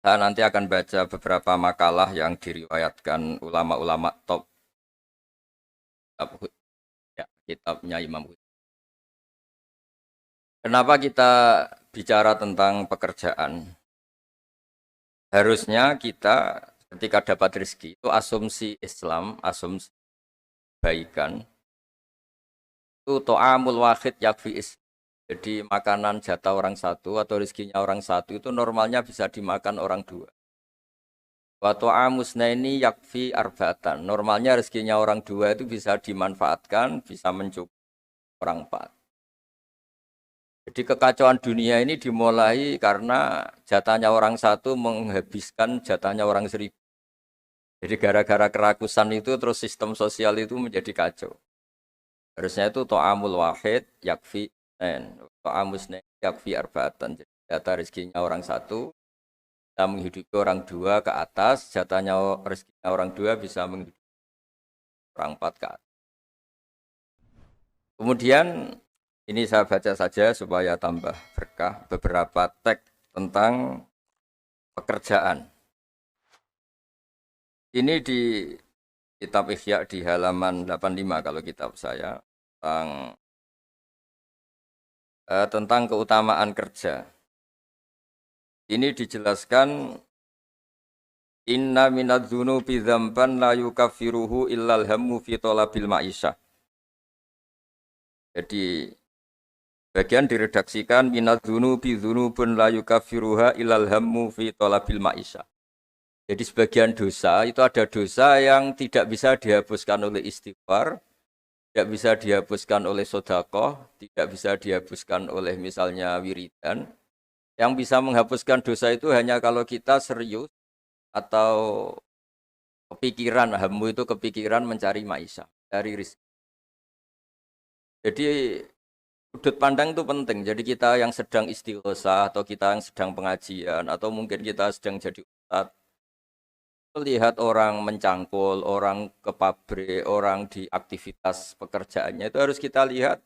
Saya nanti akan baca beberapa makalah yang diriwayatkan ulama-ulama top kitab, ya, kitabnya Imam Hud. Kenapa kita bicara tentang pekerjaan? Harusnya kita ketika dapat rezeki itu asumsi Islam, asumsi kebaikan itu to'amul wahid yakfi is. Jadi makanan jatah orang satu atau rezekinya orang satu itu normalnya bisa dimakan orang dua. Wa ta'amusnaini yakfi arba'atan. Normalnya rezekinya orang dua itu bisa dimanfaatkan, bisa mencukupi orang empat. Jadi kekacauan dunia ini dimulai karena jatahnya orang satu menghabiskan jatahnya orang seribu. Jadi gara-gara kerakusan itu terus sistem sosial itu menjadi kacau. Harusnya itu to'amul wahid yakfi to'amusnaini yakfi arba'atan. Jadi jatah rezekinya orang satu bisa menghidupi orang dua ke atas, jatahnya rezekinya orang dua bisa menghidupi orang empat ke atas. Kemudian ini saya baca saja supaya tambah berkah beberapa teks tentang pekerjaan. Ini di kitab Ihya di halaman 85 kalau kitab saya tentang keutamaan kerja. Ini dijelaskan inna minadz-dzunubi dzamban la yukaffiruhu illal hammu fi talabil ma'isyah. Jadi bagian diredaksikan minadz-dzunubi dzunubun la yukaffiruha illal hammu fi talabil ma'isyah. Jadi sebagian dosa itu ada dosa yang tidak bisa dihapuskan oleh istighfar, tidak bisa dihapuskan oleh sodakoh, tidak bisa dihapuskan oleh misalnya wiridan. Yang bisa menghapuskan dosa itu hanya kalau kita serius atau kepikiran, hamu itu kepikiran mencari maisha, dari rizki. Jadi sudut pandang itu penting. Jadi kita yang sedang istighosah atau kita yang sedang pengajian atau mungkin kita sedang jadi ustadz, melihat orang mencangkul, orang ke pabrik, orang di aktivitas pekerjaannya itu harus kita lihat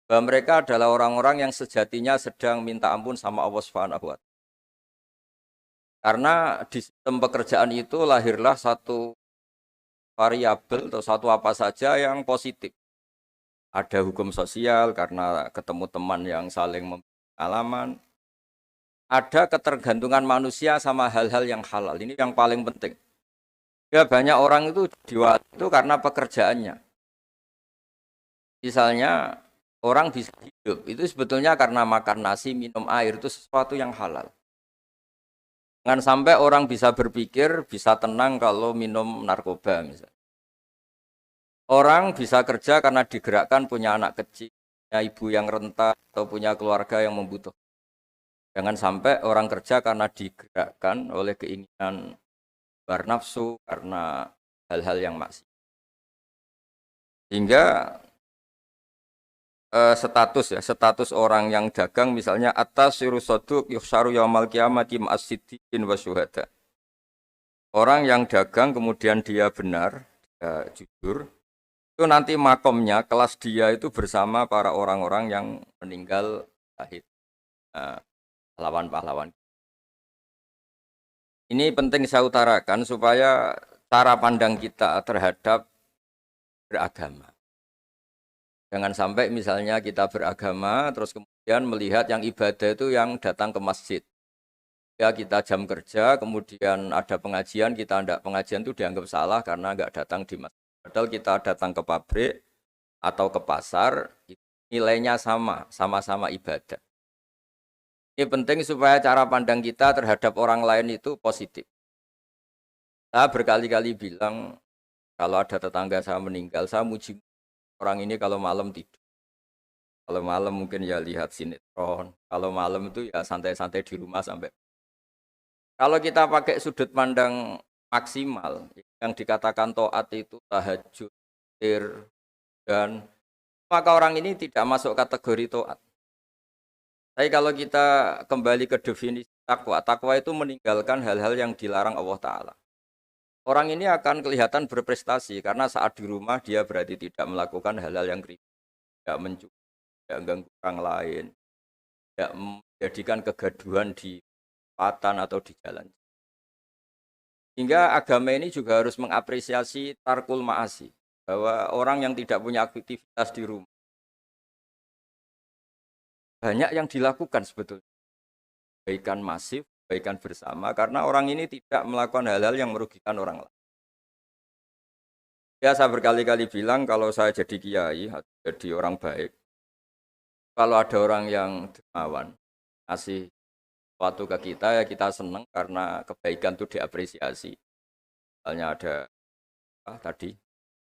bahwa mereka adalah orang-orang yang sejatinya sedang minta ampun sama Allah Subhanahu wa Ta'ala. Karena di sistem pekerjaan itu lahirlah satu variabel atau satu apa saja yang positif. Ada hukum sosial karena ketemu teman yang saling memberi pengalaman. Ada ketergantungan manusia sama hal-hal yang halal. Ini yang paling penting. Ya banyak orang itu diwat itu karena pekerjaannya. Misalnya orang bisa hidup itu sebetulnya karena makan nasi, minum air itu sesuatu yang halal. Jangan sampai orang bisa berpikir, bisa tenang kalau minum narkoba misalnya. Orang bisa kerja karena digerakkan punya anak kecil, punya ibu yang renta, atau punya keluarga yang membutuhkan. Jangan sampai orang kerja karena digerakkan oleh keinginan bernafsu, karena hal-hal yang maksiat. Hingga status orang yang dagang misalnya atas sirusoduk yuhsaru yaumal qiyamati ma'as-siddiqin wa syuhada. Orang yang dagang kemudian dia benar, dia jujur, itu nanti makomnya kelas dia itu bersama para orang-orang yang meninggal syahid, pahlawan-pahlawan. Ini penting saya utarakan supaya cara pandang kita terhadap beragama. Jangan sampai misalnya kita beragama terus kemudian melihat yang ibadah itu yang datang ke masjid. Ya kita jam kerja, kemudian ada pengajian, kita tidak pengajian itu dianggap salah karena nggak datang di masjid. Padahal kita datang ke pabrik atau ke pasar, nilainya sama, sama-sama ibadah. Ini penting supaya cara pandang kita terhadap orang lain itu positif. Saya berkali-kali bilang, kalau ada tetangga saya meninggal, saya muji orang ini kalau malam tidur. Kalau malam mungkin ya lihat sinetron. Kalau malam itu ya santai-santai di rumah sampai. Kalau kita pakai sudut pandang maksimal, yang dikatakan taat itu tahajud, dan maka orang ini tidak masuk kategori taat. Tapi kalau kita kembali ke definisi takwa, takwa itu meninggalkan hal-hal yang dilarang Allah Ta'ala. Orang ini akan kelihatan berprestasi karena saat di rumah dia berarti tidak melakukan hal-hal yang kritis, tidak mencuri, tidak mengganggu orang lain, tidak menjadikan kegaduhan di patan atau di jalan. Hingga agama ini juga harus mengapresiasi tarkul ma'asi. Bahwa orang yang tidak punya aktivitas di rumah. Banyak yang dilakukan sebetulnya. Kebaikan masif, kebaikan bersama. Karena orang ini tidak melakukan hal-hal yang merugikan orang lain. Ya saya berkali-kali bilang kalau saya jadi kiai, atau jadi orang baik. Kalau ada orang yang dermawan, ngasih sesuatu ke kita, ya kita senang karena kebaikan itu diapresiasi. Misalnya ada tadi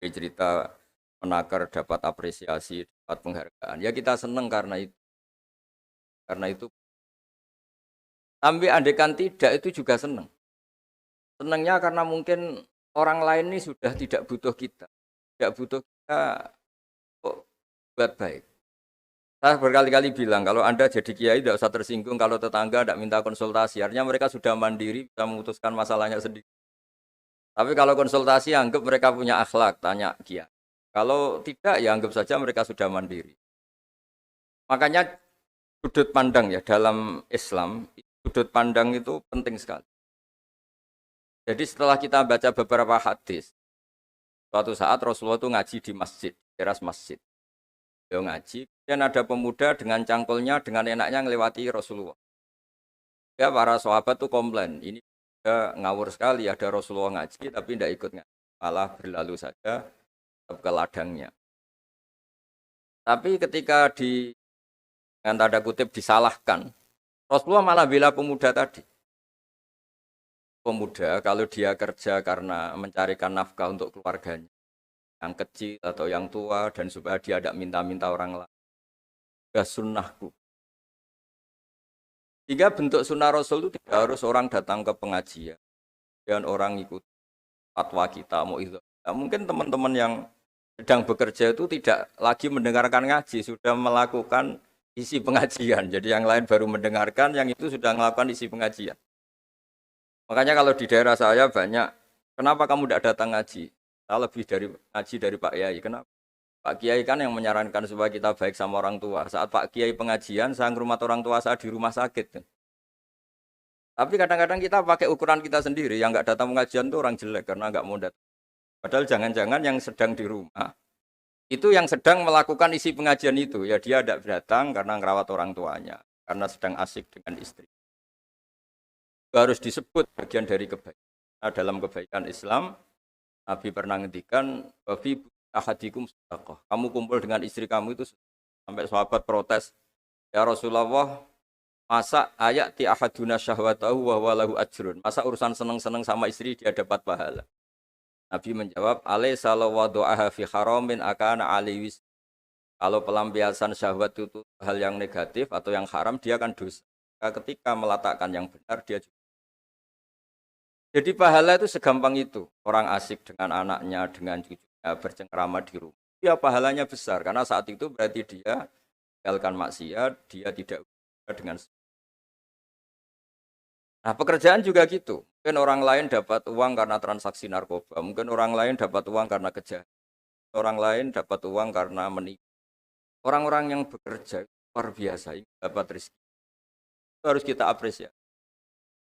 cerita menakar dapat apresiasi, dapat penghargaan. Ya kita senang karena itu. Karena itu. Tapi andekan tidak itu juga senang. Senangnya karena mungkin orang lain ini sudah tidak butuh kita. Tidak butuh kita kok buat baik. Saya berkali-kali bilang, kalau Anda jadi kiai tidak usah tersinggung kalau tetangga tidak minta konsultasi. Artinya mereka sudah mandiri, bisa memutuskan masalahnya sendiri. Tapi kalau konsultasi, anggap mereka punya akhlak, tanya kiai. Kalau tidak, ya anggap saja mereka sudah mandiri. Makanya sudut pandang ya dalam Islam, sudut pandang itu penting sekali. Jadi setelah kita baca beberapa hadis, suatu saat Rasulullah itu ngaji di masjid, teras masjid. Dia ngaji, dan ada pemuda dengan cangkulnya, dengan enaknya ngelewati Rasulullah. Ya para sahabat tuh komplain, ini ada ngawur sekali, ada Rasulullah ngaji tapi tidak ikut ngaji, malah berlalu saja ke ladangnya. Tapi ketika dengan tanda kutip disalahkan, Rasulullah malah bela pemuda tadi. Pemuda kalau dia kerja karena mencarikan nafkah untuk keluarganya, yang kecil atau yang tua, dan supaya dia tidak minta-minta orang lain. Ya sunnahku. Jika bentuk sunnah Rasul itu tidak harus orang datang ke pengajian dan orang ikut fatwa kita mau itu. Nah, mungkin teman-teman yang sedang bekerja itu tidak lagi mendengarkan ngaji, sudah melakukan isi pengajian. Jadi yang lain baru mendengarkan, yang itu sudah melakukan isi pengajian. Makanya kalau di daerah saya banyak, kenapa kamu tidak datang ngaji? Saya lebih dari ngaji dari Pak Kiai. Kenapa? Pak Kiai kan yang menyarankan supaya kita baik sama orang tua. Saat Pak Kiai pengajian, saya ngurmat orang tua saya di rumah sakit. Tapi kadang-kadang kita pakai ukuran kita sendiri. Yang nggak datang pengajian itu orang jelek karena nggak mau datang. Padahal jangan-jangan yang sedang di rumah itu yang sedang melakukan isi pengajian itu. Ya dia tidak datang karena ngerawat orang tuanya, karena sedang asik dengan istri. Itu harus disebut bagian dari kebaikan. Nah, dalam kebaikan Islam, Nabi pernah ngendikan, "Wafi ahadikum sedekah." Kamu kumpul dengan istri kamu itu sampai sahabat protes, "Ya Rasulullah, masa ayat ti ahaduna syahwatahu wa walahu ajrun." Masa urusan seneng-seneng sama istri dia dapat pahala. Nabi menjawab, "Alaysa law wada'aha fi haramin akana aliwis." Kalau pelampiasan syahwat itu hal yang negatif atau yang haram, dia akan dosa. Ketika meletakkan yang benar, dia juga. Jadi pahala itu segampang itu. Orang asik dengan anaknya, dengan cucunya, bercengkrama di rumah. Ya pahalanya besar, karena saat itu berarti dia tinggalkan maksiat, dia tidak dengan. Nah pekerjaan juga gitu. Mungkin orang lain dapat uang karena transaksi narkoba. Mungkin orang lain dapat uang karena kejahatan. Orang lain dapat uang karena menipu. Orang-orang yang bekerja luar biasa ini dapat rezeki. Itu harus kita apresiasi.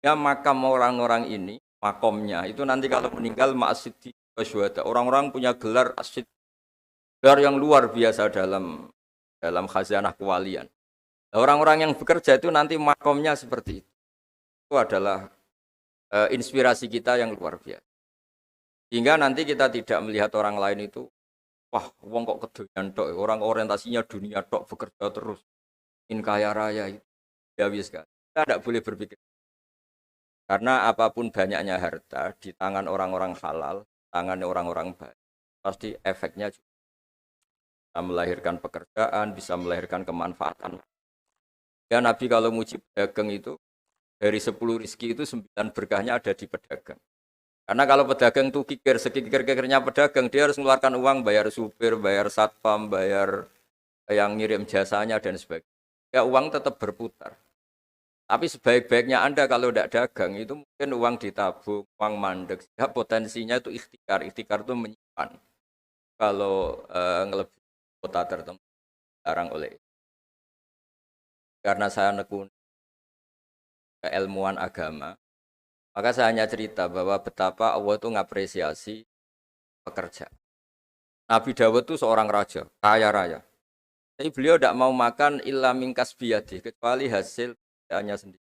Ya makam orang-orang ini, makomnya itu nanti kalau meninggal ma'asyid wasyuhada. Orang-orang punya gelar asyid, gelar yang luar biasa dalam khazanah kewalian. Nah, orang-orang yang bekerja itu nanti makomnya seperti itu. Itu adalah inspirasi kita yang luar biasa. Hingga nanti kita tidak melihat orang lain itu, wah, wong kok kedoyan tok, orang orientasinya dunia tok, bekerja terus, ingin kaya raya itu. Ya wis kan. Kita tidak boleh berpikir. Karena apapun banyaknya harta di tangan orang-orang halal, tangan orang-orang baik, pasti efeknya juga bisa melahirkan pekerjaan, bisa melahirkan kemanfaatan. Ya Nabi kalau muji pedagang itu, dari 10 rizki itu 9 berkahnya ada di pedagang. Karena kalau pedagang itu kikir, sekikir-kikirnya pedagang, dia harus mengeluarkan uang, bayar supir, bayar satpam, bayar yang ngirim jasanya, dan sebagainya. Ya uang tetap berputar. Tapi sebaik-baiknya Anda kalau tidak dagang, itu mungkin uang ditabung, uang mandek. Ya potensinya itu ikhtikar. Ikhtikar itu menyimpan. Kalau ngelebihi kota tertentu, larang oleh. Karena saya nekuni keilmuan agama, Maka saya hanya cerita bahwa betapa Allah itu ngapresiasi pekerja. Nabi Dawud itu seorang raja, kaya raya. Tapi beliau tidak mau makan illa min kasbiyadi, kecuali hasil hanya sendiri.